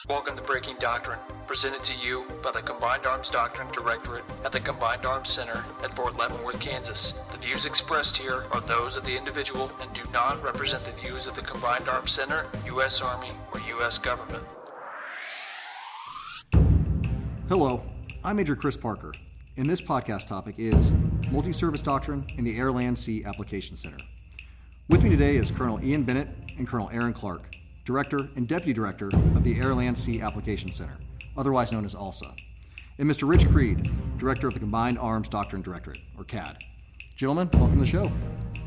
Welcome to Breaking Doctrine, presented to you by the Combined Arms Doctrine Directorate at the Combined Arms Center at Fort Leavenworth, Kansas. The views expressed here are those of the individual and do not represent the views of the Combined Arms Center, U.S. Army, or U.S. government. Hello, I'm Major Chris Parker, and this podcast topic is Multi-Service Doctrine in the Air, Land, Sea Application Center. With me today is Colonel Ian Bennett and Colonel Aaron Clark, Director and Deputy Director of the Air, Land, Sea Application Center, otherwise known as ALSA, and Mr. Rich Creed, Director of the Combined Arms Doctrine Directorate, or CAD. Gentlemen, welcome to the show.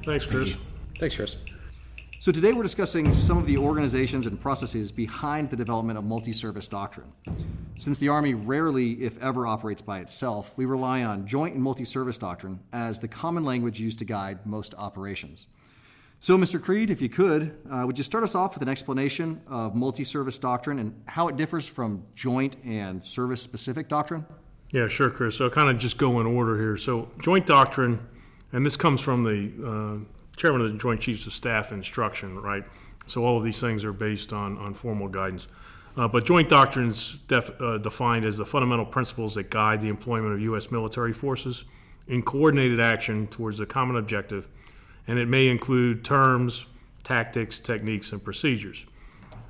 Thanks, Chris. Thanks, Chris. So today we're discussing some of the organizations and processes behind the development of multi-service doctrine. Since the Army rarely, if ever, operates by itself, we rely on joint and multi-service doctrine as the common language used to guide most operations. So, Mr. Creed, if you could, would you start us off with an explanation of multi-service doctrine and how it differs from joint and service-specific doctrine? Yeah, sure, Chris. So I'll kind of just go in order here. So joint doctrine, and this comes from the Chairman of the Joint Chiefs of Staff instruction, right? So all of these things are based on formal guidance. But joint doctrine is defined as the fundamental principles that guide the employment of U.S. military forces in coordinated action towards a common objective, and it may include terms, tactics, techniques, and procedures.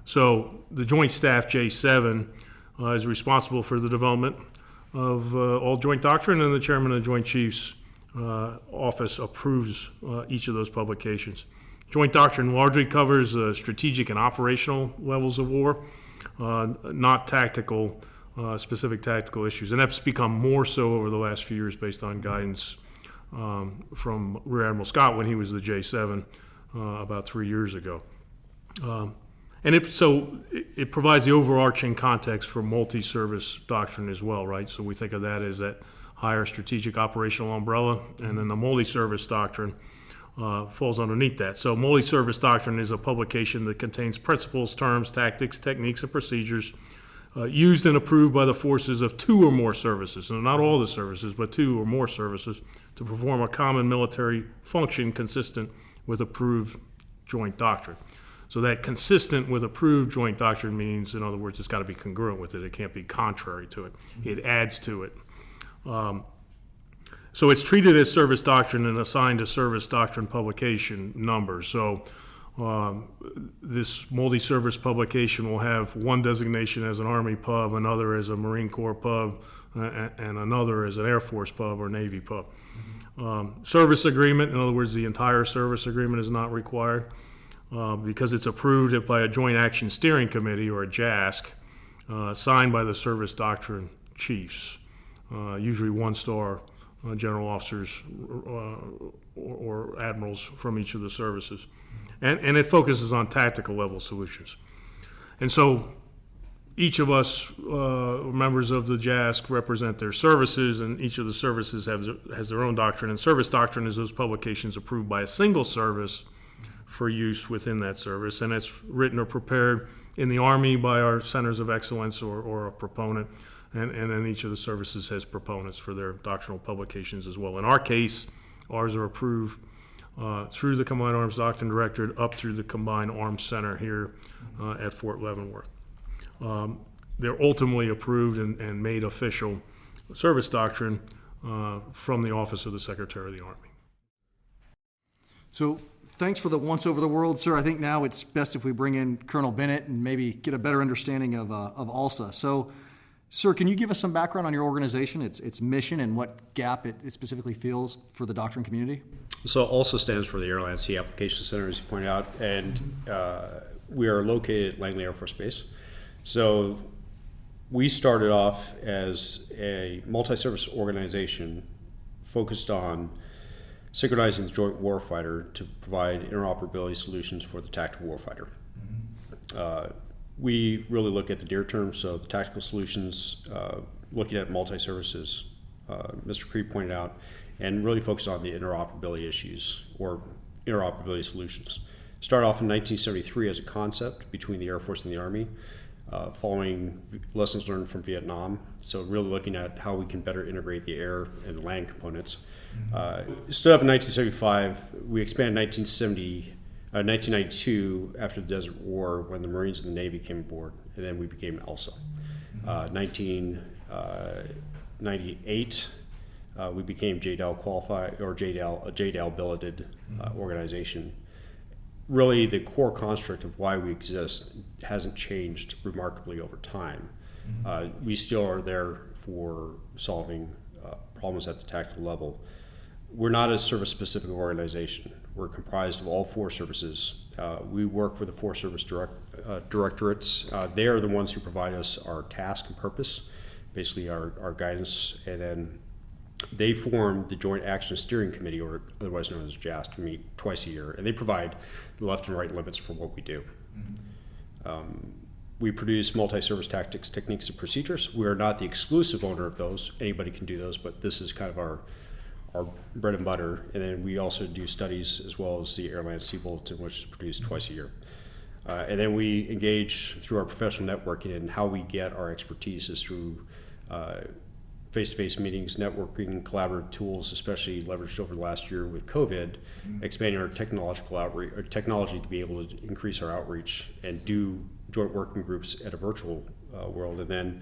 So the Joint Staff J7 is responsible for the development of all joint doctrine, and the Chairman of the Joint Chiefs Office approves each of those publications. Joint doctrine largely covers strategic and operational levels of war, not tactical, specific tactical issues. And that's become more so over the last few years based on guidance from Rear Admiral Scott when he was the J7 about 3 years ago. And it provides the overarching context for multi-service doctrine as well, right? So we think of that as that higher strategic operational umbrella, and then the multi-service doctrine falls underneath that. So multi-service doctrine is a publication that contains principles, terms, tactics, techniques, and procedures used and approved by the forces of two or more services, and not all the services, but two or more services, to perform a common military function consistent with approved joint doctrine. So that consistent with approved joint doctrine means, in other words, it's got to be congruent with it. It can't be contrary to it. It adds to it. So it's treated as service doctrine and assigned a service doctrine publication number. So this multi-service publication will have one designation as an Army pub, another as a Marine Corps pub, and another as an Air Force pub or Navy pub. Service agreement, in other words, the entire service agreement is not required because it's approved by a Joint Action Steering Committee, or a JASC, signed by the service doctrine chiefs, usually one-star general officers or admirals from each of the services. And it focuses on tactical level solutions. And so each of us, members of the JASC, represent their services, and each of the services has their own doctrine. And service doctrine is those publications approved by a single service for use within that service. And it's written or prepared in the Army by our centers of excellence or a proponent. And then each of the services has proponents for their doctrinal publications as well. In our case, ours are approved through the Combined Arms Doctrine Directorate up through the Combined Arms Center here at Fort Leavenworth. They're ultimately approved and made official service doctrine from the Office of the Secretary of the Army. So thanks for the once over the world, sir. I think now it's best if we bring in Colonel Bennett and maybe get a better understanding of ALSA. So, sir, can you give us some background on your organization, its mission, and what gap it specifically fills for the doctrine community? So ALSA stands for the Air, Land, Sea Application Center, as you pointed out, and we are located at Langley Air Force Base. So we started off as a multi-service organization focused on synchronizing the joint warfighter to provide interoperability solutions for the tactical warfighter. We really look at the near term, so the tactical solutions, looking at multi-services, Mr. Creed pointed out, and really focus on the interoperability issues or interoperability solutions. Started off in 1973 as a concept between the Air Force and the Army, following lessons learned from Vietnam. So really looking at how we can better integrate the air and land components. Stood up in 1975. We expanded in 1970 1992, after the Desert War, when the Marines and the Navy came aboard, and then we became ELSA. 1998, we became JDAL qualified, or JDAL, a JDAL billeted organization. Really, the core construct of why we exist hasn't changed remarkably over time. We still are there for solving problems at the tactical level. We're not a service-specific organization. We're comprised of all 4 services. We work with the 4 service directorates. They are the ones who provide us our task and purpose, basically our guidance, and then they form the Joint Action Steering Committee, or otherwise known as JAST. We meet twice a year, and they provide the left and right limits for what we do. We produce multi-service tactics, techniques, and procedures. We are not the exclusive owner of those. Anybody can do those, but this is kind of our bread and butter. And then we also do studies as well as the Airline Sea Bulletin, which is produced twice a year. And then we engage through our professional networking, and how we get our expertise is through face-to-face meetings, networking, collaborative tools, especially leveraged over the last year with COVID, expanding our technological outreach, or technology to be able to increase our outreach and do joint working groups at a virtual world. And then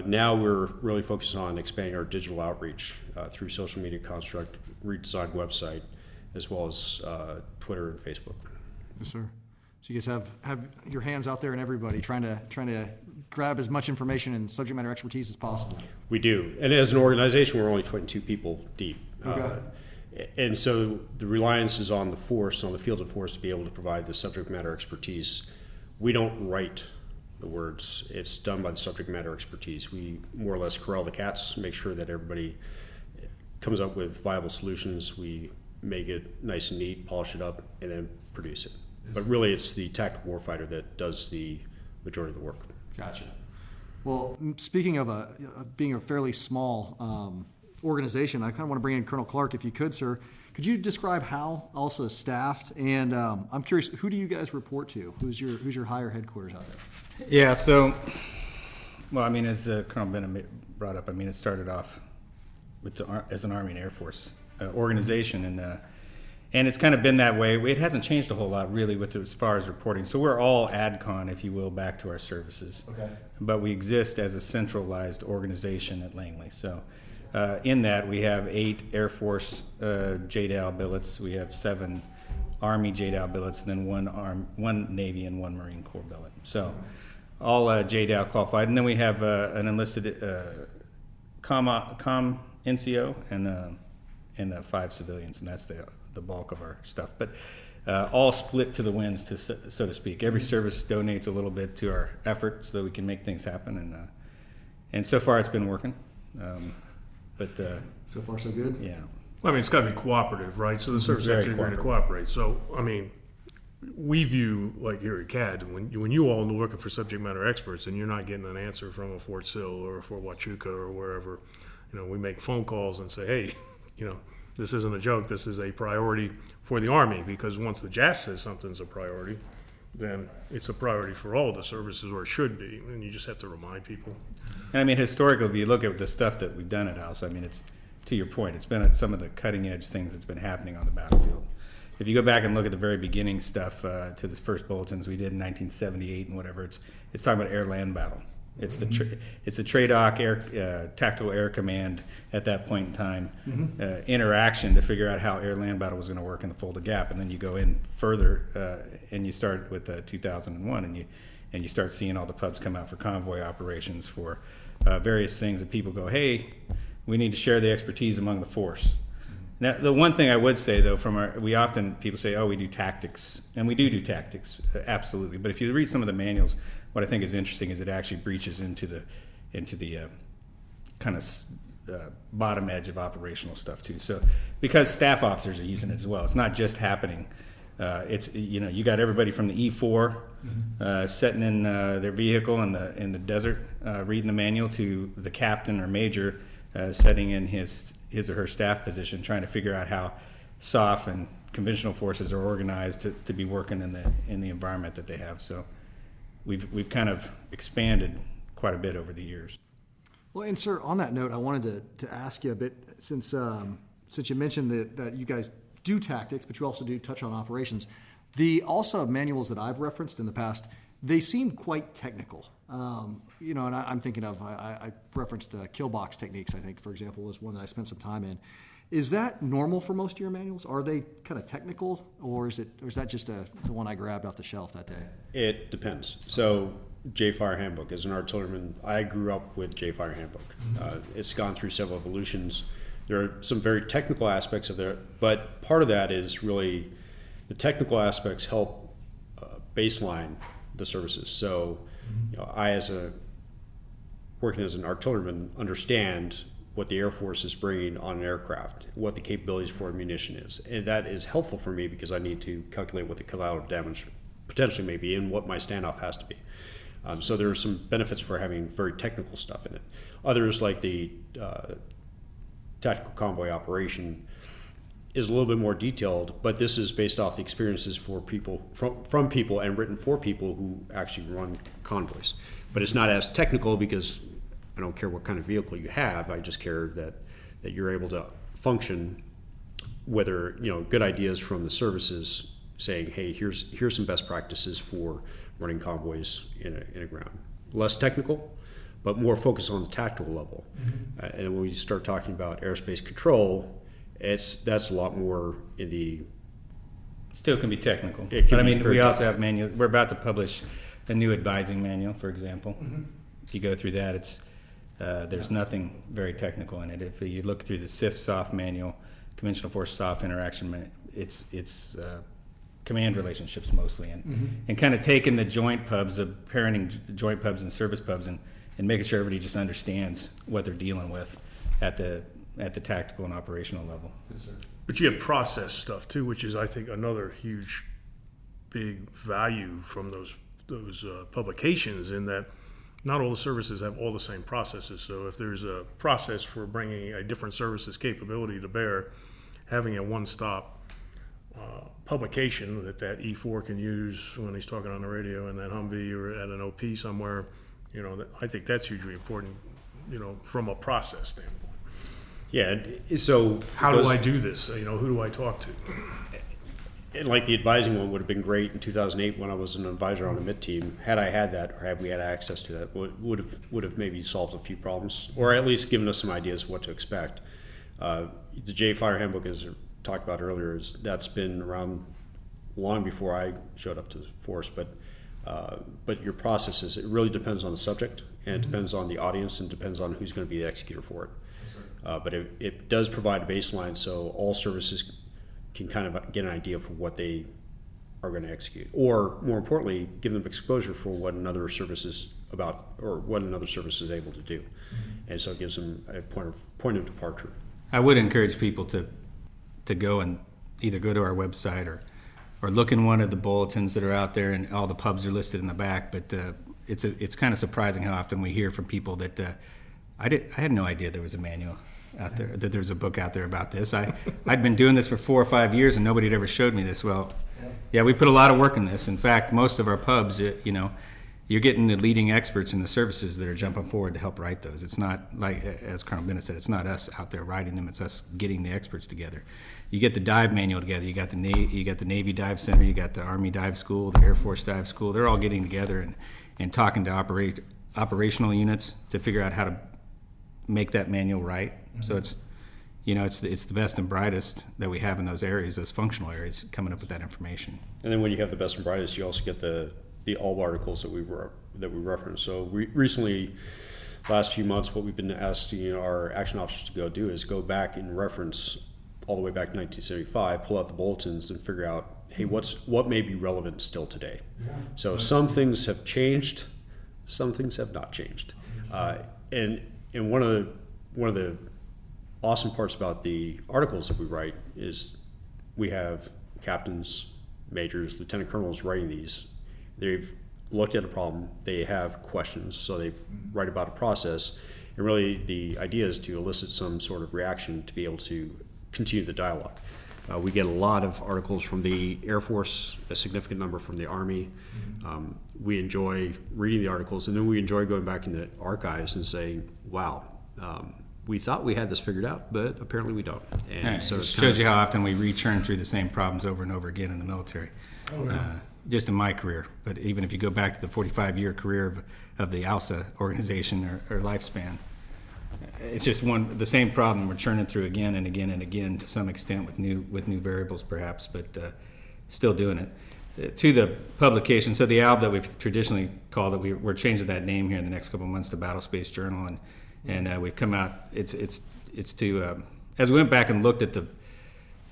now we're really focused on expanding our digital outreach through social media construct, redesigned website, as well as Twitter and Facebook. Yes, sir. So you guys have your hands out there and everybody trying to grab as much information and subject matter expertise as possible. We do. And as an organization, we're only 22 people deep. Okay. And so the reliance is on the force, on the field of force, to be able to provide the subject matter expertise. We don't write the words. It's done by the subject matter expertise. We more or less corral the cats, make sure that everybody comes up with viable solutions. We make it nice and neat, polish it up, and then produce it. But really, it's the tactical warfighter that does the majority of the work. Gotcha. Well, speaking of being a fairly small organization, I kind of want to bring in Colonel Clark, if you could, sir. Could you describe how ALSA is staffed? And I'm curious, who do you guys report to? Who's your higher headquarters out there? Yeah, so, well, I mean, as Colonel Bennett brought up, I mean, it started off with as an Army and Air Force organization, and it's kind of been that way. It hasn't changed a whole lot, really, with as far as reporting. So we're all ADCON, if you will, back to our services. Okay. But we exist as a centralized organization at Langley. So in that, we have 8 Air Force JDAL billets. We have 7 Army JDAL billets, and then 1 Navy and 1 Marine Corps billet. So all JDAL qualified. And then we have an enlisted com NCO and 5 civilians, and that's the bulk of our stuff. But all split to the winds, so to speak. Every service donates a little bit to our effort so that we can make things happen. And so far it's been working. So far, so good? Yeah. Well, I mean, it's got to be cooperative, right? So the service Very actually agreed to cooperate. So, I mean, we view, like here at CAD, when you all are looking for subject matter experts and you're not getting an answer from a Fort Sill or a Fort Huachuca or wherever, we make phone calls and say, hey, this isn't a joke. This is a priority for the Army, because once the JAS says something's a priority, then it's a priority for all the services, or it should be, and you just have to remind people. And I mean, historically, if you look at the stuff that we've done at House, I mean, it's, to your point, it's been some of the cutting edge things that's been happening on the battlefield. If you go back and look at the very beginning stuff to the first bulletins we did in 1978 and whatever, it's talking about air-land battle. It's the TRADOC, Tactical Air Command at that point in time, interaction to figure out how air-land battle was going to work in the Fulda Gap, and then you go in further and you start with 2001, and you start seeing all the pubs come out for convoy operations, for various things that people go, hey, we need to share the expertise among the force. Now, the one thing I would say, though, people say, oh, we do tactics, and we do tactics, absolutely. But if you read some of the manuals, what I think is interesting is it actually breaches into the kind of bottom edge of operational stuff too. So because staff officers are using it as well, it's not just happening. It's you got everybody from the E4 sitting in their vehicle in the desert reading the manual, to the captain or major sitting in his or her staff position trying to figure out how SOF and conventional forces are organized to be working in the environment that they have. So we've kind of expanded quite a bit over the years. Well, and sir, on that note, I wanted to ask you a bit, since you mentioned that you guys do tactics, but you also do touch on operations. The ALSA manuals that I've referenced in the past, they seem quite technical. And I'm thinking of, I referenced killbox techniques, I think, for example, was one that I spent some time in. Is that normal for most of your manuals? Are they kind of technical, or is that just the one I grabbed off the shelf that day? It depends. So J-Fire Handbook, as an artilleryman, I grew up with J-Fire Handbook. It's gone through several evolutions. There are some very technical aspects of it, but part of that is really the technical aspects help baseline the services. So I, working as an artilleryman, understand what the Air Force is bringing on an aircraft, what the capabilities for ammunition is. And that is helpful for me because I need to calculate what the collateral damage potentially may be and what my standoff has to be. So there are some benefits for having very technical stuff in it. Others, like the tactical convoy operation, is a little bit more detailed, but this is based off the experiences for people from people and written for people who actually run convoys. But it's not as technical because I don't care what kind of vehicle you have. I just care that you're able to function. Whether good ideas from the services saying, hey, here's some best practices for running convoys in a ground. Less technical, but more focused on the tactical level. And when we start talking about airspace control, that's a lot more in the. Still can be technical. But I mean, we also have manuals. We're about to publish a new advising manual, for example. If you go through that, it's there's nothing very technical in it. If you look through the CIF SOF manual, Conventional Force SOF interaction, it's command relationships mostly, and kind of taking the joint pubs, the parenting joint pubs and service pubs, and making sure everybody just understands what they're dealing with at the tactical and operational level. Yes, sir. But you have process stuff too, which is, I think, another huge, big value from those publications, in that not all the services have all the same processes. So if there's a process for bringing a different service's capability to bear, having a one-stop publication that E4 can use when he's talking on the radio in that Humvee or at an OP somewhere, I think that's hugely important, from a process standpoint. Yeah, so How do I do this? Who do I talk to? And like the advising one would have been great in 2008 when I was an advisor on the MIT team. Had I had that, or had we had access to that, would have maybe solved a few problems, or at least given us some ideas of what to expect. The J-Fire Handbook, as I talked about earlier, that's been around long before I showed up to the force. But your processes, it really depends on the subject, and it depends on the audience, and depends on who's going to be the executor for it. But it does provide a baseline, so all services can kind of get an idea for what they are going to execute, or more importantly, give them exposure for what another service is about, or what another service is able to do, and so it gives them a point of departure. I would encourage people to go and either go to our website or look in one of the bulletins that are out there, and all the pubs are listed in the back. But it's kind of surprising how often we hear from people that I had no idea there was a manual out there, that there's a book out there about this. I'd been doing this for 4 or 5 years and nobody had ever showed me this. Well, yeah, we put a lot of work in this. In fact, most of our pubs, you're getting the leading experts in the services that are jumping forward to help write those. It's not like, as Colonel Bennett said, it's not us out there writing them. It's us getting the experts together. You get the dive manual together. You got the Navy Dive Center. You got the Army Dive School, the Air Force Dive School. They're all getting together and talking to operational units to figure out how to make that manual right. So it's the best and brightest that we have in those areas, those functional areas, coming up with that information. And then when you have the best and brightest, you also get the ALB articles that we reference. So recently, last few months, what we've been asking our action officers to go do is go back and reference all the way back to 1975, pull out the bulletins and figure out, hey, what may be relevant still today. So some things have changed, some things have not changed, and one of the awesome parts about the articles that we write is we have captains, majors, lieutenant colonels writing these. They've looked at a problem, they have questions, so they write about a process, and really the idea is to elicit some sort of reaction to be able to continue the dialogue. We get a lot of articles from the Air Force, a significant number from the Army. We enjoy reading the articles, and then we enjoy going back in the archives and saying, wow, we thought we had this figured out, but apparently we don't. And so it it's shows you how often we re-churn through the same problems over and over again in the military. Just in my career, but even if you go back to the 45-year career of the ALSA organization or lifespan, it's just the same problem we're churning through again and again and again to some extent with new variables perhaps, but still doing it. To the publication, so the ALB that we've traditionally called it, we're changing that name here in the next couple of months to Battle Space Journal, and we've come out. It's to as we went back and looked at the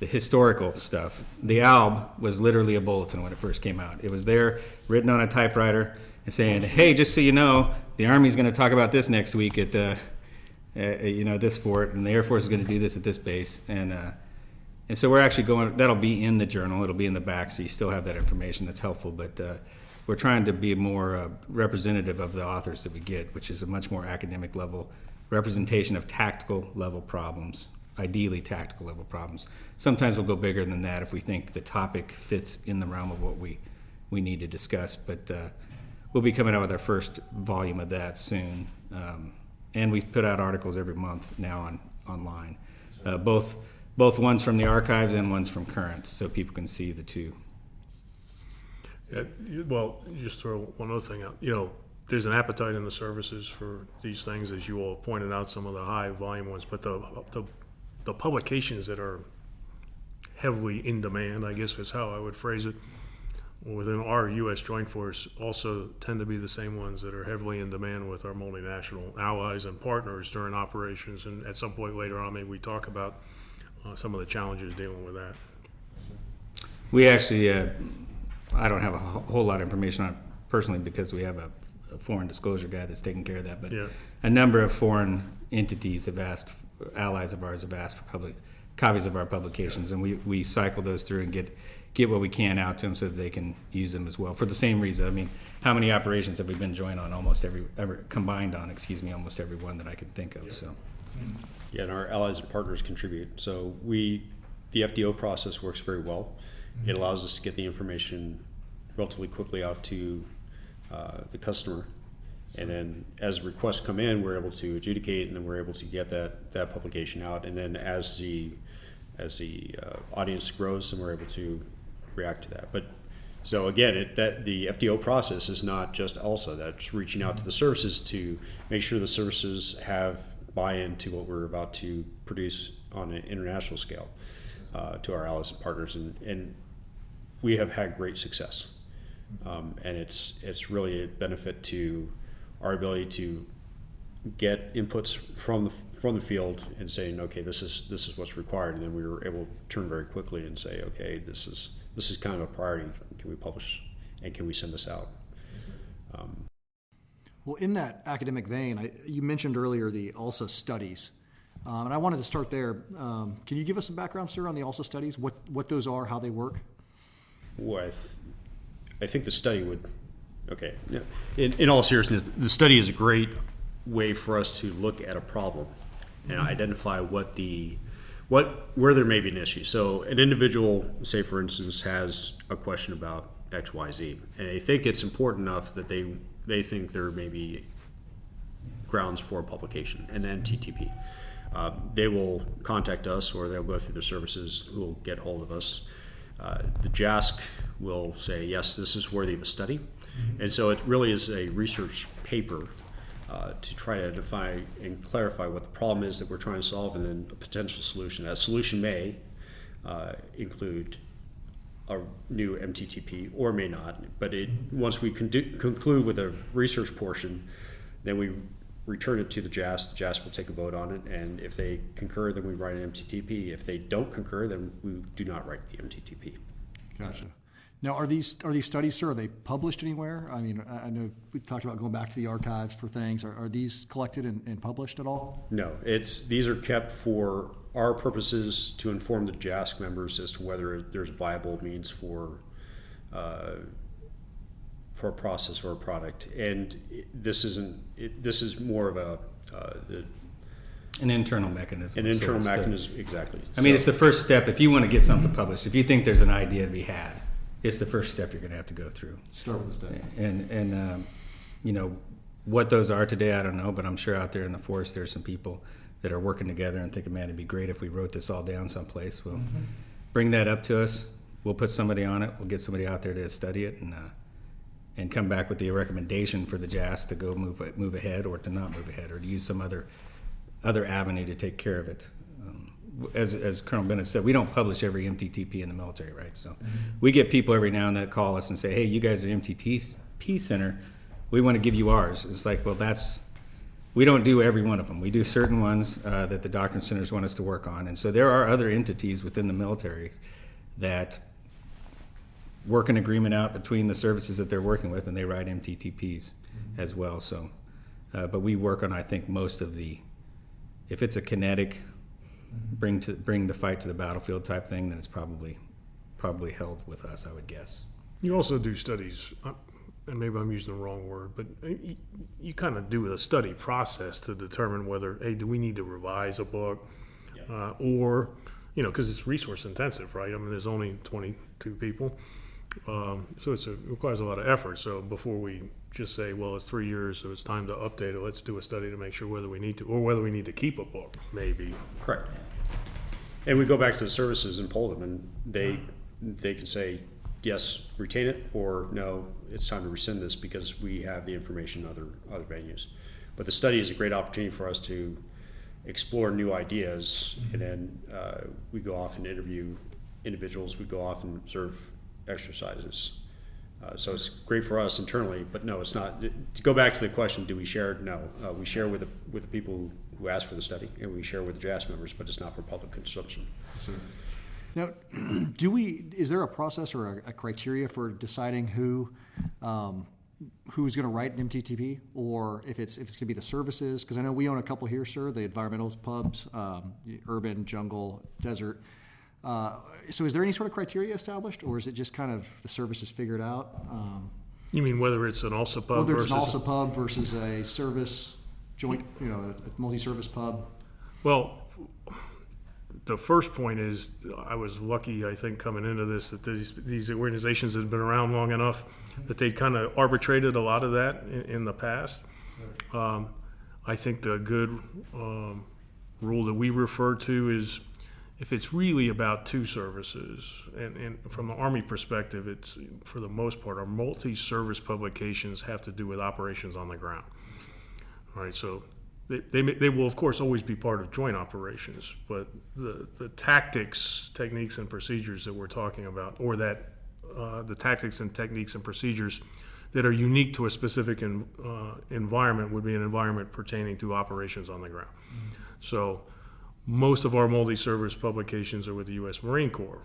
historical stuff. The ALB was literally a bulletin when it first came out. It was there, written on a typewriter, and saying, "Hey, just so you know, the Army's going to talk about this next week at this fort, and the Air Force is going to do this at this base." And so we're actually going. That'll be in the journal. It'll be in the back, so you still have that information. That's helpful. But we're trying to be more representative of the authors that we get, which is a much more academic level representation of tactical level problems. Ideally tactical level problems. Sometimes we'll go bigger than that if we think the topic fits in the realm of what we need to discuss, but we'll be coming out with our first volume of that soon. And we put out articles every month now online, both ones from the archives and ones from current, so people can see the two. Yeah, well, just throw one other thing out. There's an appetite in the services for these things, as you all pointed out, some of the high volume ones, but the publications that are heavily in demand, I guess is how I would phrase it, within our U.S. Joint Force also tend to be the same ones that are heavily in demand with our multinational allies and partners during operations. And at some point later on, maybe we talk about some of the challenges dealing with that. We actually, I don't have a whole lot of information on it personally because we have a foreign disclosure guy that's taking care of that, but a number of foreign entities have asked, allies of ours have asked for copies of our publications, and we cycle those through and get what we can out to them so that they can use them as well for the same reason. I mean, how many operations have we been joined on? Almost combined on almost every one that I can think of. So yeah, and our allies and partners contribute. So the FDO process works very well. It allows us to get the information relatively quickly out to the customer, and then as requests come in, we're able to adjudicate, and then we're able to get that publication out. And then as the audience grows, then we're able to react to that. But so again, the FDO process is not just ALSA. That's reaching out to the services to make sure the services have buy-in to what we're about to produce on an international scale to our allies and partners, and we have had great success. And it's really a benefit to our ability to get inputs from the field and saying, okay, this is what's required, and then we were able to turn very quickly and say, okay, this is kind of a priority. Can we publish and can we send this out? Well, in that academic vein, you mentioned earlier the ALSA studies, and I wanted to start there. Can you give us some background, sir, on the ALSA studies? What those are, how they work? Well, I think the study would. Okay. In all seriousness, the study is a great way for us to look at a problem and identify where there may be an issue. So an individual, say for instance, has a question about X, Y, Z, and they think it's important enough that they think there may be grounds for publication, an MTTP. They will contact us, or they'll go through their services who will get hold of us. The JASC will say, yes, this is worthy of a study. And so it really is a research paper to try to define and clarify what the problem is that we're trying to solve, and then a potential solution. That solution may include a new MTTP or may not, but once we conclude with a research portion, then we return it to the JASC. The JASC will take a vote on it, and if they concur, then we write an MTTP. If they don't concur, then we do not write the MTTP. Gotcha. Now, are these studies, sir, are they published anywhere? I mean, I know we talked about going back to the archives for things. Are these collected and published at all? No, these are kept for our purposes to inform the JASC members as to whether there's viable means for a process or a product. And this is more of an internal mechanism. An internal mechanism, exactly. I mean, it's the first step. If you want to get something published, if you think there's an idea to be had, it's the first step you're going to have to go through. Start with the study. And what those are today, I don't know, but I'm sure out there in the forest there's some people that are working together and thinking, man, it'd be great if we wrote this all down someplace. Well, bring that up to us. We'll put somebody on it. We'll get somebody out there to study it and come back with the recommendation for the JAS to go move ahead or to not move ahead or to use some other avenue to take care of it. As Colonel Bennett said, we don't publish every MTTP in the military, right? So we get people every now and then call us and say, hey, you guys are MTTP Center. We want to give you ours. It's like, well, we don't do every one of them. We do certain ones that the doctrine centers want us to work on. And so there are other entities within the military that work an agreement out between the services that they're working with, and they write MTTPs as well. So, but we work on, I think, most of if it's a kinetic, bring the fight to the battlefield type thing, then it's probably held with us, I would guess. You also do studies, and maybe I'm using the wrong word, but you kind of do a study process to determine whether, hey, do we need to revise a book, or, because it's resource intensive, right? I mean, there's only 22 people, so it requires a lot of effort. So before we just say, well, it's 3 years, so it's time to update it, let's do a study to make sure whether we need to, or whether we need to keep a book, maybe. Correct. And we go back to the services and poll them, and they can say, yes, retain it, or no, it's time to rescind this because we have the information in other venues. But the study is a great opportunity for us to explore new ideas, and then we go off and interview individuals, we go off and observe exercises. So it's great for us internally, but no, it's not. To go back to the question, do we share? No, we share with the people who ask for the study, and we share with the JAS members, but it's not for public consumption. Now, is there a process or a criteria for deciding who's going to write an MTTP, or if it's going to be the services? Because I know we own a couple here, sir, the environmentals pubs, urban, jungle, desert. So is there any sort of criteria established, or is it just kind of the services figured out? You mean whether it's an ALSA pub whether it's versus an ALSA pub versus a service joint, a multi-service pub? Well, the first point is I was lucky, I think, coming into this, that these organizations had been around long enough that they kind of arbitrated a lot of that in the past. I think the good rule that we refer to is if it's really about two services, and from the Army perspective, it's, for the most part, our multi-service publications have to do with operations on the ground. All right, so they will, of course, always be part of joint operations, but the tactics, techniques, and procedures that we're talking about, or that the tactics and techniques and procedures that are unique to a specific environment would be an environment pertaining to operations on the ground. So most of our multi-service publications are with the U.S. Marine Corps.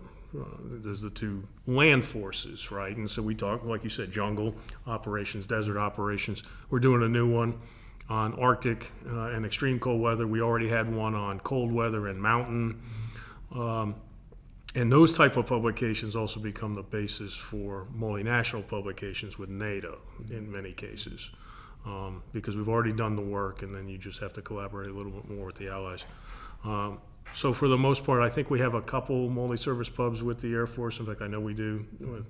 There's the two land forces, right? And so we talk, like you said, jungle operations, desert operations. We're doing a new one on Arctic and extreme cold weather. We already had one on cold weather and mountain. And those type of publications also become the basis for multinational publications with NATO in many cases, because we've already done the work, and then you just have to collaborate a little bit more with the allies. So for the most part, I think we have a couple multi-service pubs with the Air Force. In fact, I know we do with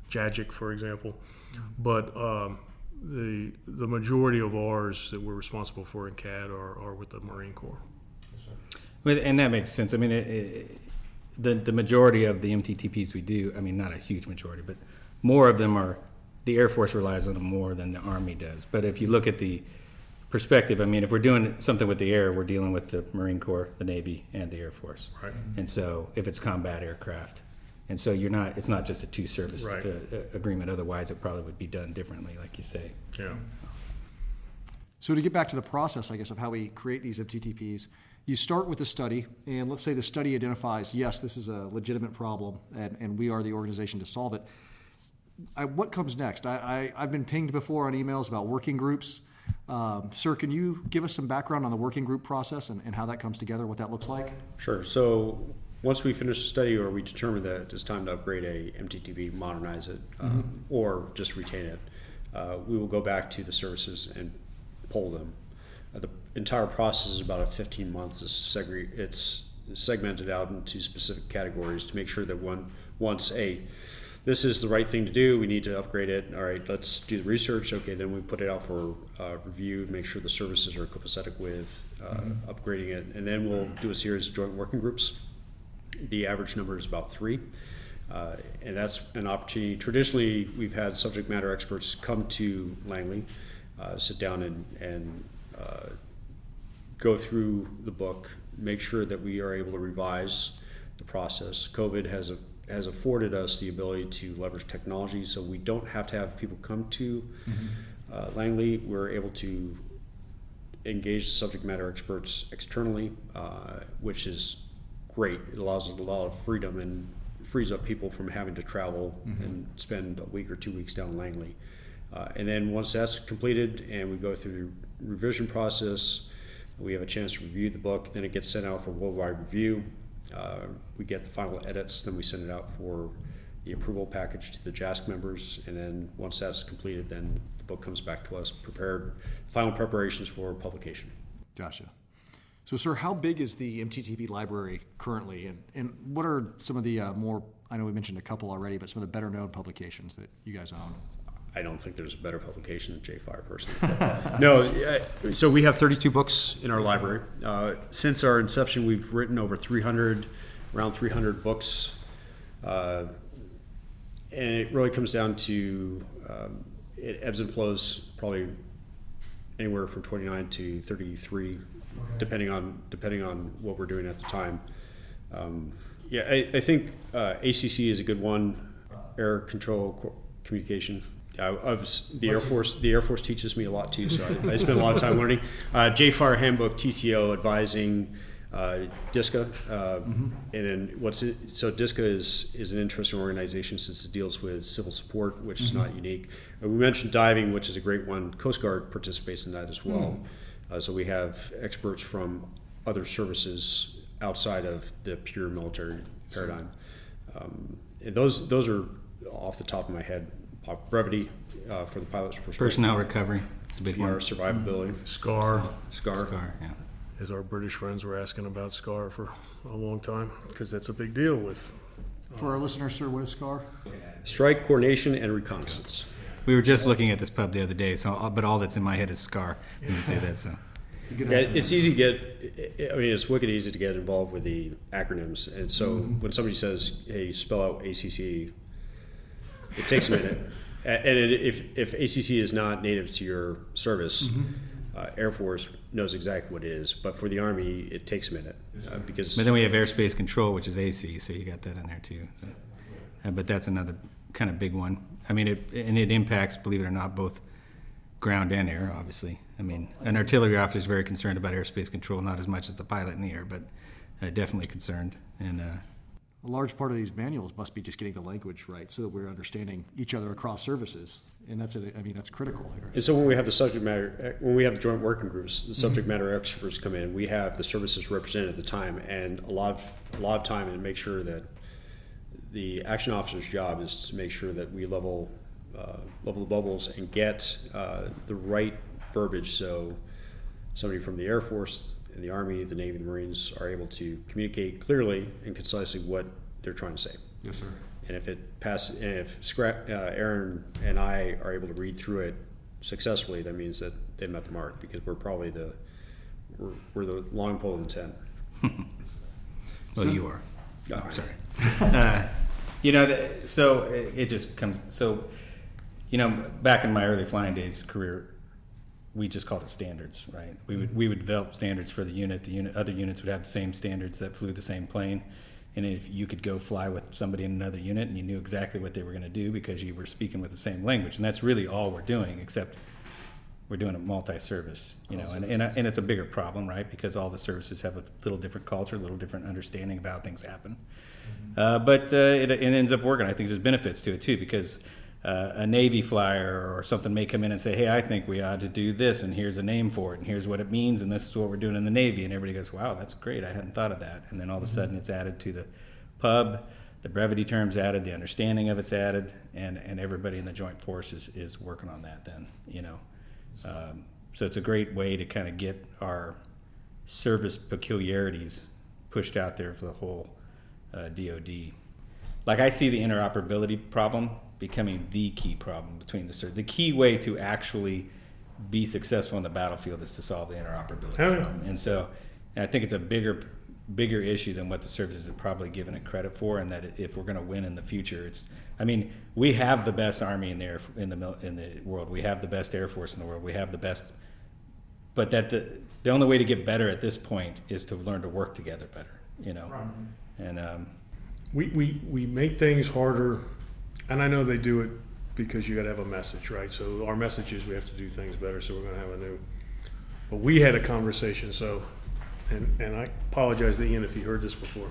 JAGIC, for example. But the majority of ours that we're responsible for in CAD are with the Marine Corps. Well, and that makes sense. I mean, the majority of the MTTPs we do, I mean, not a huge majority, but more of them are, the Air Force relies on them more than the Army does. But if you look at the perspective, I mean, if we're doing something with the air, we're dealing with the Marine Corps, the Navy, and the Air Force. Right. And so if it's combat aircraft, and so it's not just a two-service agreement. Otherwise, it probably would be done differently, like you say. Yeah. So to get back to the process, I guess, of how we create these MTTPs, you start with a study, and let's say the study identifies, yes, this is a legitimate problem, and we are the organization to solve it. What comes next? I've been pinged before on emails about working groups. Sir, can you give us some background on the working group process and how that comes together, what that looks like? Sure. So once we finish the study, or we determine that it's time to upgrade a MTTP, modernize it, or just retain it, we will go back to the services and poll them. The entire process is about 15 months. It's segmented out into specific categories to make sure that once the this is the right thing to do. We need to upgrade it. All right, let's do the research. Okay, then we put it out for review, make sure the services are copacetic with upgrading it, and then we'll do a series of joint working groups. The average number is about 3, and that's an opportunity. Traditionally, we've had subject matter experts come to Langley, sit down and go through the book, make sure that we are able to revise the process. COVID has afforded us the ability to leverage technology, so we don't have to have people come to Langley. We're able to engage subject matter experts externally, which is great. It allows us a lot of freedom and frees up people from having to travel and spend a week or 2 weeks down in Langley. And then once that's completed and we go through the revision process, we have a chance to review the book, then it gets sent out for worldwide review. We get the final edits, then we send it out for the approval package to the JASC members, and then once that's completed, then the book comes back to us, prepared, final preparations for publication. Gotcha. So, sir, how big is the MTTP library currently, and what are some of the more, I know we mentioned a couple already, but some of the better known publications that you guys own? I don't think there's a better publication than J-Fire, personally. No, so we have 32 books in our library. Since our inception, we've written over around 300 books. And it really comes down to, it ebbs and flows probably anywhere from 29 to 33, depending on what we're doing at the time. I think ACC is a good one, air control communication. The Air Force teaches me a lot too, so I spend a lot of time learning. J-Fire Handbook, TCO, advising, DISCA, and then DISCA is an interesting organization since it deals with civil support, which is not unique. We mentioned diving, which is a great one. Coast Guard participates in that as well. So we have experts from other services outside of the pure military paradigm. And those are off the top of my head. Brevity for the pilot's perspective. Personnel recovery is a big one. Survivability. SCAR, SCAR, yeah. as our British friends were asking about SCAR for a long time, because that's a big deal with. For our listeners, sir, what is SCAR? Strike, coordination, and reconnaissance. We were just looking at this pub the other day, but all that's in my head is SCAR when you say that. So it's easy to get. I mean, it's wicked easy to get involved with the acronyms, and so when somebody says, "Hey, spell out ACC," it takes a minute. And if ACC is not native to your service, Air Force knows exactly what it is. But for the Army, it takes a minute because. But then we have airspace control, which is AC, so you got that in there too. So, but that's another kind of big one. I mean, it impacts, believe it or not, both ground and air. Obviously, I mean, an artillery officer is very concerned about airspace control, not as much as the pilot in the air, but definitely concerned. And a large part of these manuals must be just getting the language right, so that we're understanding each other across services, and that's critical here. And so when we have the joint working groups, the subject matter experts come in. We have the services represented at the time, and a lot of time to make sure that the action officer's job is to make sure that we level the bubbles and get the right verbiage, so somebody from the Air Force and the Army, the Navy, the Marines are able to communicate clearly and concisely what they're trying to say. Yes, sir. And if Aaron and I are able to read through it successfully, that means that they met the mark, because we're probably we're the long pole in the tent. Well, you are. Oh, sorry. So it just comes. So, back in my early flying days career, we just called it standards, right? We would develop standards for the unit. Other units would have the same standards that flew the same plane. And if you could go fly with somebody in another unit and you knew exactly what they were going to do because you were speaking with the same language, and that's really all we're doing, except we're doing a multi-service, and it's a bigger problem, right? Because all the services have a little different culture, a little different understanding of how things happen. But it ends up working. I think there's benefits to it too, because a Navy flyer or something may come in and say, "Hey, I think we ought to do this, and here's a name for it, and here's what it means, and this is what we're doing in the Navy." And everybody goes, "Wow, that's great. I hadn't thought of that." And then all of a sudden it's added to the pub, the brevity term's added, the understanding of it's added, and everybody in the joint force is working on that then, So it's a great way to kind of get our service peculiarities pushed out there for the whole DOD. like I see the interoperability problem becoming the key problem between the key way to actually be successful in the battlefield is to solve the interoperability problem. And so I think it's a bigger issue than what the services have probably given it credit for, and that if we're going to win in the future, we have the best Army in the world. We have the best Air Force in the world. We have the best, but that the only way to get better at this point is to learn to work together better, Right. And we make things harder, and I know they do it because you got to have a message, right? So our message is we have to do things better, so we're going to have but we had a conversation, and I apologize to Ian if he heard this before.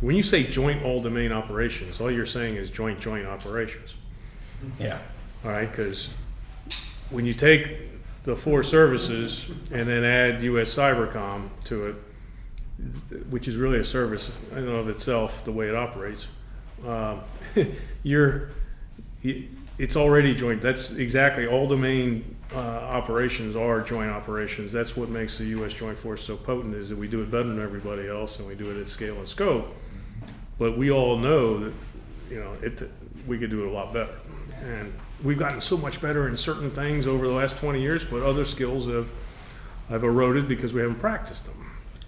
When you say joint all-domain operations, all you're saying is joint operations. yeah. All right, because when you take the 4 services and then add U.S. Cybercom to it, which is really a service in and of itself, the way it operates, it's already joint. That's exactly, all domain operations are joint operations. That's what makes the U.S. Joint Force so potent, is that we do it better than everybody else, and we do it at scale and scope. But we all know that we could do it a lot better, and we've gotten so much better in certain things over the last 20 years, but other skills have eroded because we haven't practiced them.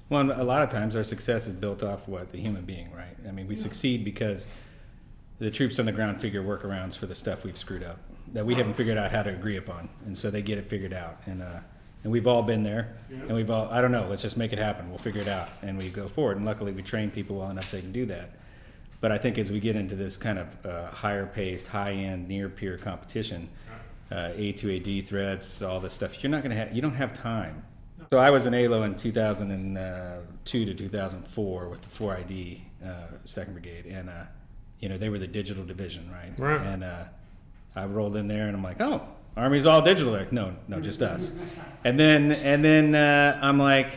Well, a lot of times our success is built off the human being, right? I mean, we succeed because the troops on the ground figure workarounds for the stuff we've screwed up that we haven't figured out how to agree upon, and so they get it figured out. And we've all been there, and we've all, I don't know, let's just make it happen. We'll figure it out, and we go forward. And luckily, we train people well enough they can do that. But I think as we get into this kind of higher paced, high end, near peer competition, A2AD threats, all this stuff, you don't have time. So I was in ALO in 2002 to 2004 with the 4ID 2nd Brigade, and they were the digital division, right? Right. And I rolled in there, and I'm like, oh, Army's all digital. Like, no, just us. And then I'm like,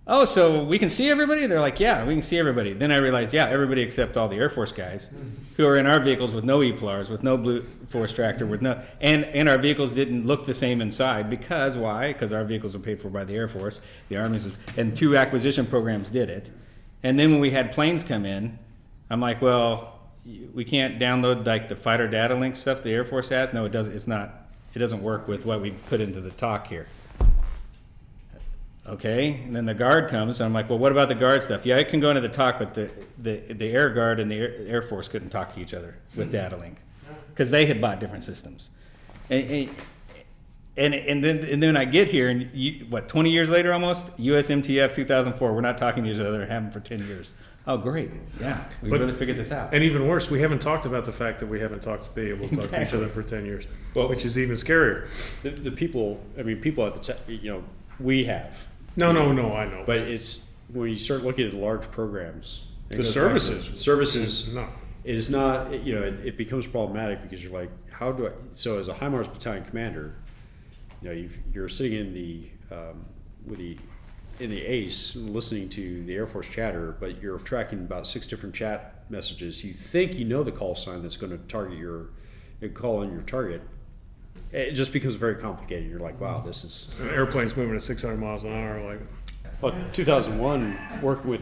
oh, so we can see everybody? They're like, yeah, we can see everybody. Then I realized, yeah, everybody except all the Air Force guys who are in our vehicles with no EPLARs, with no Blue Force Tractor, with no, and our vehicles didn't look the same inside. Because why? Because our vehicles were paid for by the Air Force, the Army's, and 2 acquisition programs did it. And then when we had planes come in, I'm like, well, we can't download like the fighter data link stuff the Air Force has. No, it doesn't. It doesn't work with what we put into the talk here. Okay, and then the guard comes, and I'm like, well, what about the guard stuff? Yeah, it can go into the talk, but the Air Guard and the Air Force couldn't talk to each other with data link because they had bought different systems. And then I get here, and 20 years later almost, USMTF 2004, we're not talking to each other, haven't for 10 years. Oh, great. Yeah, we really figured this out. And even worse, we haven't talked about the fact that we haven't been able to talk to each other for 10 years, which is even scarier. The people, people at the we have. No, I know. But it's when you start looking at the large programs. The services. No. It is not, it becomes problematic because you're like, how do I, so as a HIMARS battalion commander, you're sitting in the ACE listening to the Air Force chatter, but you're tracking about 6 different chat messages. You think you know the call sign that's going to target call on your target. It just becomes very complicated. You're like, wow, this is... An airplane's moving at 600 miles an hour. Well, 2001, working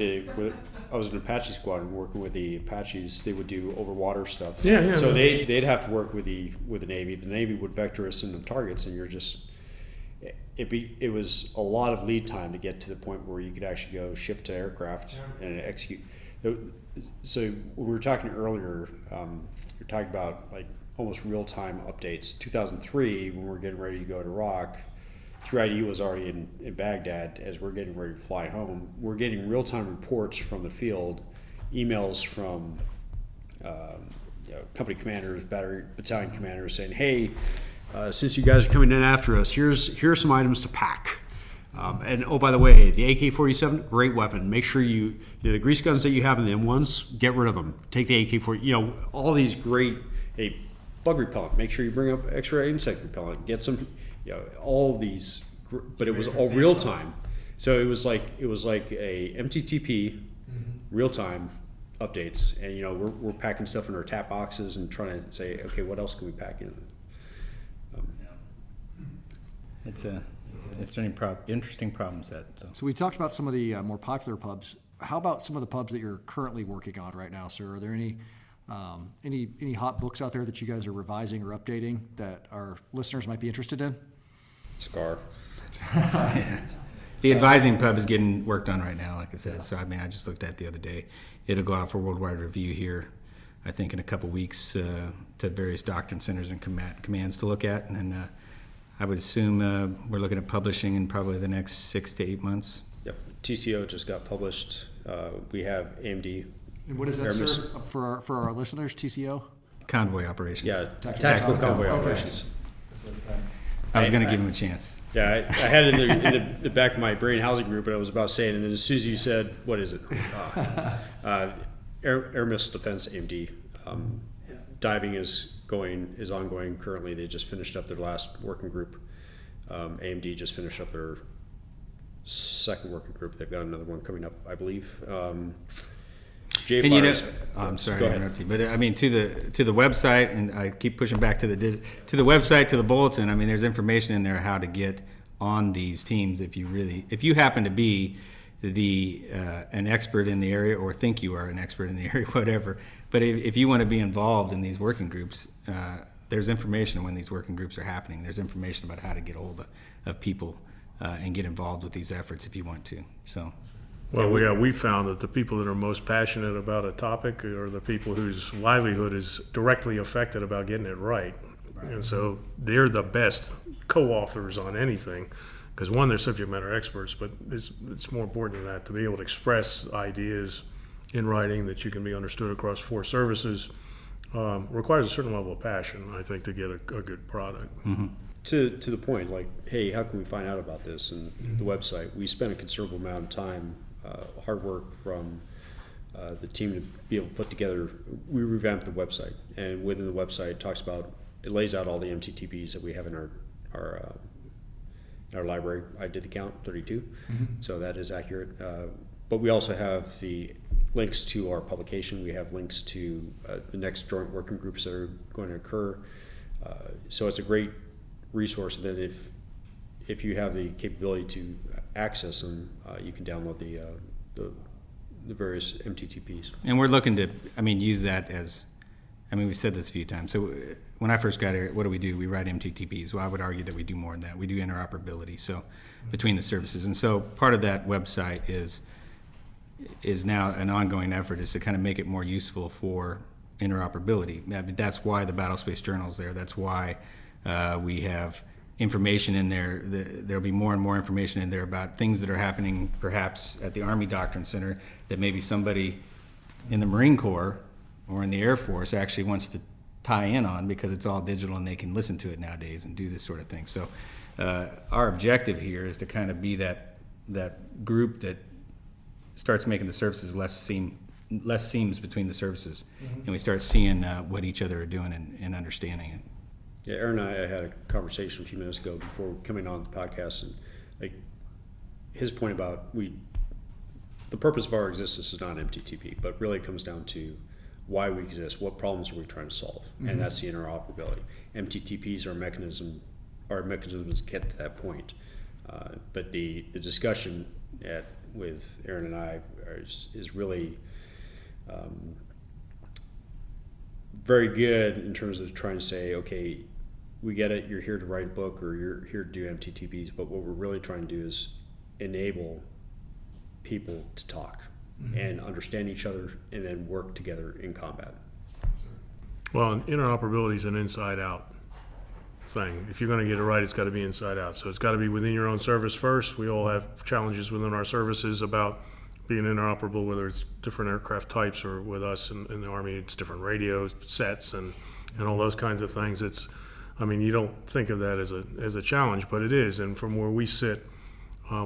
I was in an Apache squadron working with the Apaches. They would do over water stuff. Yeah. So they'd have to work with the Navy. The Navy would vector us into targets, and you're just... It was a lot of lead time to get to the point where you could actually go ship to aircraft and execute. So when we were talking earlier, you're talking about like almost real-time updates. 2003, when we were getting ready to go to Iraq, 3ID was already in Baghdad as we're getting ready to fly home. We're getting real-time reports from the field, emails from company commanders, battalion commanders saying, hey, since you guys are coming in after us, here's some items to pack. And oh, by the way, the AK-47, great weapon. Make sure the grease guns that you have in the M1s, get rid of them. Take the AK-40, all these great, bug repellent. Make sure you bring up extra insect repellent. Get some, all of these, but it was all real time. So it was like a MTTP, real time updates, and we're packing stuff in our tap boxes and trying to say, okay, what else can we pack in? It's an interesting problem set. So we talked about some of the more popular pubs. how about some of the pubs that you're currently working on right now, sir? Are there any hot books out there that you guys are revising or updating that our listeners might be interested in? Scar. The advising pub is getting worked on right now, like I said. So, I mean, I just looked at it the other day. It'll go out for worldwide review here, I think, in a couple weeks to various doctrine centers and commands to look at. And then I would assume we're looking at publishing in probably the next 6 to 8 months. Yep. TCO just got published. We have AMD. And what is that, sir? For our listeners, TCO? Convoy operations. Yeah, tactical convoy operations. I was going to give him a chance. Yeah, I had it in the back of my brain housing group, but I was about to say it, and then as soon as you said, what is it? Air Missile Defense, AMD. Diving is ongoing currently. They just finished up their last working group. AMD just finished up their second working group. They've got another one coming up, I believe. I'm sorry to interrupt you, but I mean to the website, and I keep pushing back to the website, to the bulletin. I mean, there's information in there how to get on these teams if you happen to be an expert in the area or think you are an expert in the area, whatever. But if you want to be involved in these working groups, there's information when these working groups are happening. There's information about how to get hold of people and get involved with these efforts if you want to. So. Well, we found that the people that are most passionate about a topic are the people whose livelihood is directly affected about getting it right. And so they're the best co-authors on anything, because one, they're subject matter experts, but it's more important than that to be able to express ideas in writing that you can be understood across 4 services. Requires a certain level of passion, I think, to get a good product. Mm-hmm. To the point, like, hey, how can we find out about this? And the website, we spent a considerable amount of time, hard work from the team to be able to put together. We revamped the website, and within the website, it lays out all the MTTPs that we have in our library. I did the count, 32, so that is accurate. But we also have the links to our publication. We have links to the next joint working groups that are going to occur. So it's a great resource that if you have the capability to access them, you can download the various MTTPs. And we're looking to, use that as, we've said this a few times. So when I first got here, what do? We write MTTPs. Well, I would argue that we do more than that. We do interoperability, so between the services. And so part of that website is now an ongoing effort, is to kind of make it more useful for interoperability. That's why the Battlespace Journal is there. That's why we have information in there. There'll be more and more information in there about things that are happening perhaps at the Army Doctrine Center that maybe somebody in the Marine Corps or in the Air Force actually wants to tie in on, because it's all digital and they can listen to it nowadays and do this sort of thing. So our objective here is to kind of be that group that starts making the services less seams between the services, and we start seeing what each other are doing and understanding it. Yeah, Aaron and I had a conversation a few minutes ago before coming on the podcast, and like his point about the purpose of our existence is not MTTP, but really it comes down to why we exist, what problems are we trying to solve, and that's the interoperability. MTTPs are mechanisms to get to that point, but the discussion with Aaron and I is really very good in terms of trying to say, okay, we get it, you're here to write a book or you're here to do MTTPs, but what we're really trying to do is enable people to talk and understand each other and then work together in combat. Well, interoperability is an inside-out thing. If you're going to get it right, it's got to be inside out. So it's got to be within your own service first. We all have challenges within our services about being interoperable, whether it's different aircraft types, or with us in the Army, it's different radio sets and all those kinds of things. You don't think of that as a challenge, but it is. And from where we sit,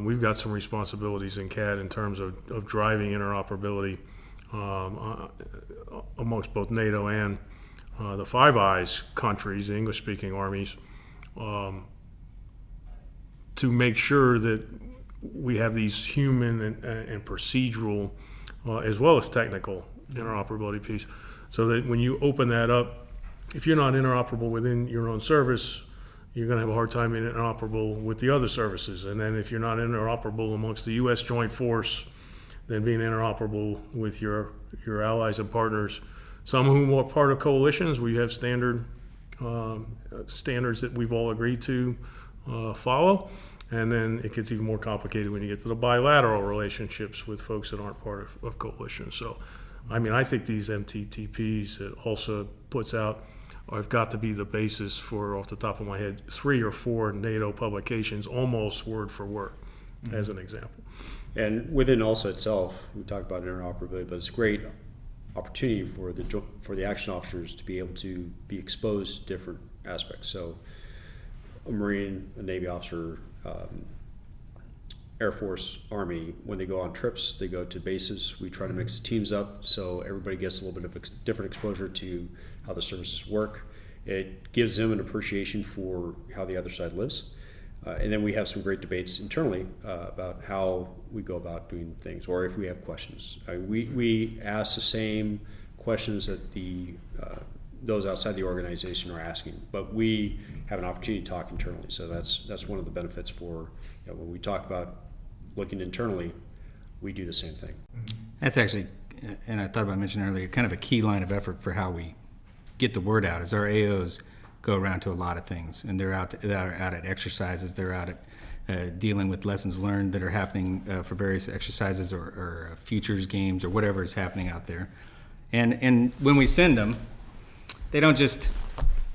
we've got some responsibilities in CAD in terms of driving interoperability amongst both NATO and the Five Eyes countries, the English-speaking armies, to make sure that we have these human and procedural, as well as technical interoperability piece, so that when you open that up, if you're not interoperable within your own service, you're going to have a hard time being interoperable with the other services. And then if you're not interoperable amongst the U.S. Joint Force, then being interoperable with your allies and partners, some who are part of coalitions. We have standards that we've all agreed to follow. And then it gets even more complicated when you get to the bilateral relationships with folks that aren't part of coalitions. So, I mean, I think these MTTPs that also puts out have got to be the basis for, off the top of my head, 3 or 4 NATO publications, almost word for word, as an example. And within ALSA itself, we talk about interoperability, but it's a great opportunity for the action officers to be able to be exposed to different aspects. So a Marine, a Navy officer, Air Force, Army, when they go on trips, they go to bases. We try to mix the teams up so everybody gets a little bit of different exposure to how the services work. It gives them an appreciation for how the other side lives. And then we have some great debates internally about how we go about doing things, or if we have questions. We ask the same questions that those outside the organization are asking, but we have an opportunity to talk internally. So that's one of the benefits for, when we talk about looking internally, we do the same thing. That's actually, and I thought about mentioning earlier, kind of a key line of effort for how we get the word out is our AOs go around to a lot of things, and they're out at exercises, they're out at dealing with lessons learned that are happening for various exercises or futures games or whatever is happening out there. And when we send them, they don't just,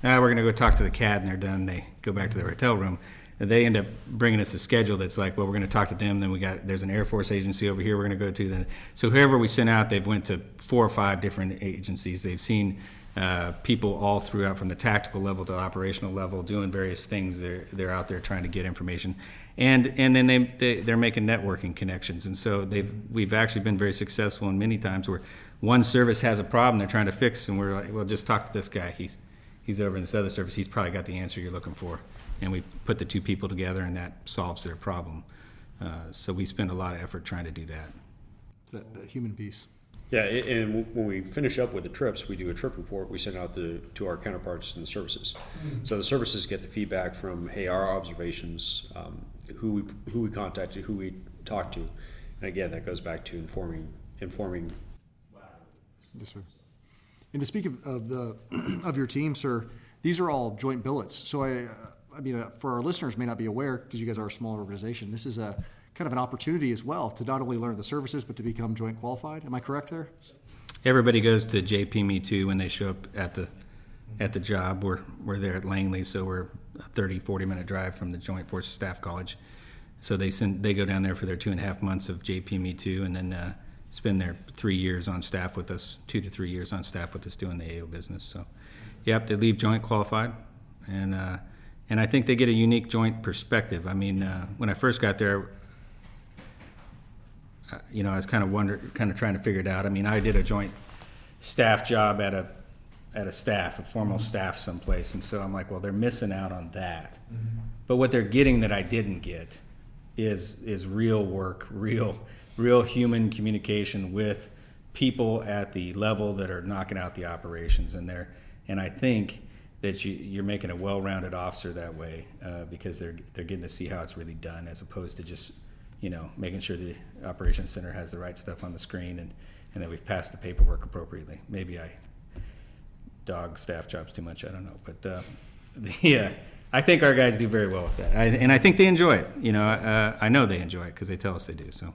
we're going to go talk to the CAD and they're done, they go back to their hotel room. They end up bringing us a schedule that's like, well, we're going to talk to them, then there's an Air Force agency over here we're going to go to. Then, so whoever we send out, they've went to 4 or 5 different agencies. They've seen people all throughout, from the tactical level to operational level, doing various things. They're out there trying to get information, and then they're making networking connections. And so we've actually been very successful in many times where one service has a problem they're trying to fix, and we're like, well, just talk to this guy. He's over in this other service. He's probably got the answer you're looking for. And we put the 2 people together, and that solves their problem. So we spend a lot of effort trying to do that. It's that human piece. Yeah, and when we finish up with the trips, we do a trip report. We send out to our counterparts in the services. So the services get the feedback from, hey, our observations, who we contacted, who we talked to, and again, that goes back to informing. Yes, sir. And to speak of your team, sir, these are all joint billets. So I mean, for our listeners may not be aware, because you guys are a smaller organization, this is a kind of an opportunity as well to not only learn the services, but to become joint qualified. Am I correct there? Everybody goes to JPME2 when they show up at the job. We're there at Langley, so we're a 30-40 minute drive from the Joint Forces Staff College. So they go down there for their 2.5 months of JPME2, and then spend their 3 years on staff with us, 2 to 3 years on staff with us doing the AO business. So, yep, they leave joint qualified, and I think they get a unique joint perspective. I mean, when I first got there, I was kind of trying to figure it out. I mean, I did a joint staff job at a formal staff someplace, and so I'm like, well, they're missing out on that. Mm-hmm. But what they're getting that I didn't get is real work, real human communication with people at the level that are knocking out the operations, and I think that you're making a well-rounded officer that way because they're getting to see how it's really done, as opposed to just making sure the operations center has the right stuff on the screen and that we've passed the paperwork appropriately. Maybe I dog staff jobs too much, I don't know, but I think our guys do very well with that, and I think they enjoy it. I know they enjoy it because they tell us they do. So.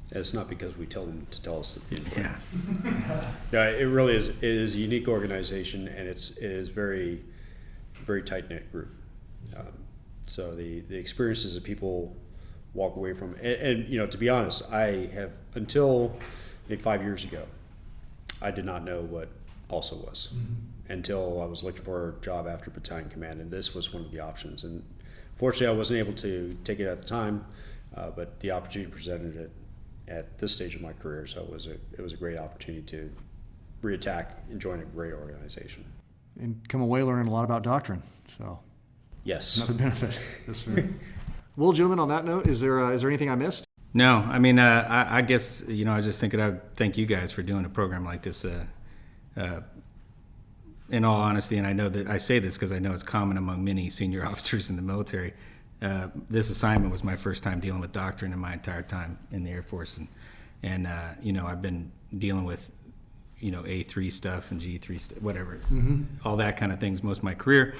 It's not because we tell them to tell us that they enjoy it. Yeah. Yeah, it really is. It is a unique organization, and it is very, very tight-knit group. So the experiences that people walk away from, and to be honest, I have, until maybe 5 years ago, I did not know what ALSA was until I was looking for a job after battalion command, and this was one of the options. And fortunately, I wasn't able to take it at the time, but the opportunity presented it at this stage of my career, so it was a great opportunity to reattack and join a great organization. And come away learning a lot about doctrine. So yes, another benefit. Yes, sir. Well, gentlemen, on that note, is there anything I missed? No, I mean, I guess I was just thinking I'd thank you guys for doing a program like this. In all honesty, and I know that I say this because I know it's common among many senior officers in the military, this assignment was my first time dealing with doctrine in my entire time in the Air Force, and I've been dealing with A3 stuff and G3 stuff, whatever, all that kind of things most of my career.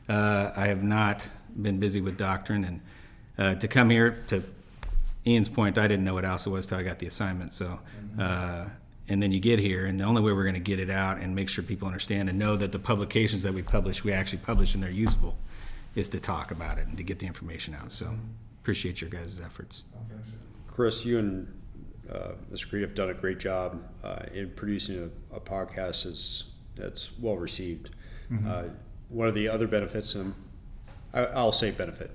I have not been busy with doctrine, and to come here, to Ian's point, I didn't know what ALSA was till I got the assignment. So, and then you get here, and the only way we're going to get it out and make sure people understand and know that the publications that we actually publish and they're useful, is to talk about it and to get the information out. So, appreciate your guys' efforts. Chris, you and Mr. Creed have done a great job in producing a podcast that's well received. One of the other benefits, and I'll say benefit,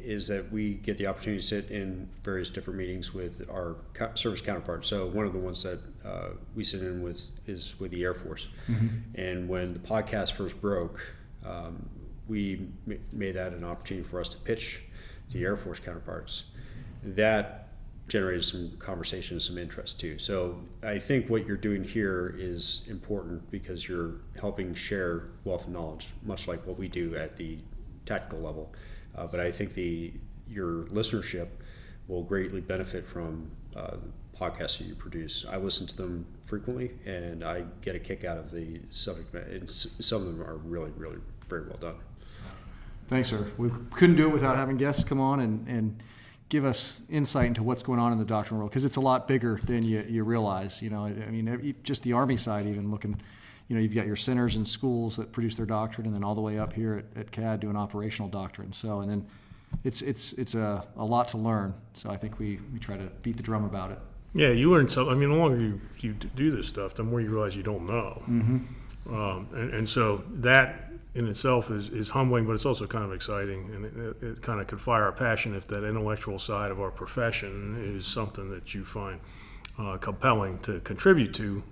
is that we get the opportunity to sit in various different meetings with our service counterparts. So one of the ones that we sit in with is with the Air Force. And when the podcast first broke, we made that an opportunity for us to pitch to the Air Force counterparts. That generated some conversation, some interest too. So I think what you're doing here is important because you're helping share wealth of knowledge, much like what we do at the tactical level. But I think your listenership will greatly benefit from podcasts that you produce. I listen to them frequently, and I get a kick out of the subject matter. And some of them are really, really very well done. Thanks, sir. We couldn't do it without having guests come on and give us insight into what's going on in the doctrine world, because it's a lot bigger than you realize. Just the Army side, even looking, you've got your centers and schools that produce their doctrine, and then all the way up here at CAD doing operational doctrine. So, and then it's a lot to learn. So I think we try to beat the drum about it. Yeah, you learn something. The longer you do this stuff, the more you realize you don't know. And so that in itself is humbling, but it's also kind of exciting, and it kind of could fire a passion if that intellectual side of our profession is something that you find compelling to contribute to.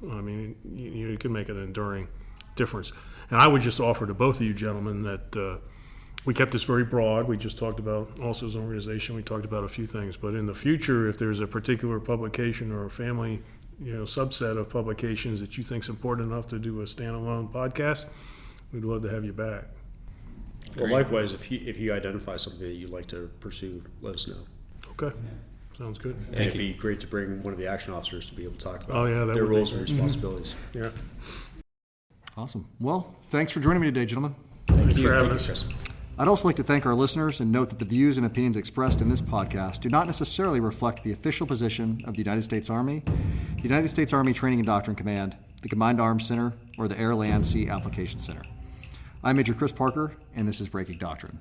You can make an enduring difference. And I would just offer to both of you gentlemen that we kept this very broad. We just talked about also as an organization. We talked about a few things, but in the future, if there's a particular publication or a family subset of publications that you think is important enough to do a standalone podcast, we'd love to have you back. Well, likewise, if you identify something that you'd like to pursue, let us know. Okay, sounds good. And it'd be great to bring one of the action officers to be able to talk about that their would be roles and responsibilities. Yeah. Awesome. Well, thanks for joining me today, gentlemen. Thanks for having us. Chris. I'd also like to thank our listeners and note that the views and opinions expressed in this podcast do not necessarily reflect the official position of the United States Army, the United States Army Training and Doctrine Command, the Combined Arms Center, or the Air, Land, Sea Application Center. I'm Major Chris Parker, and this is Breaking Doctrine.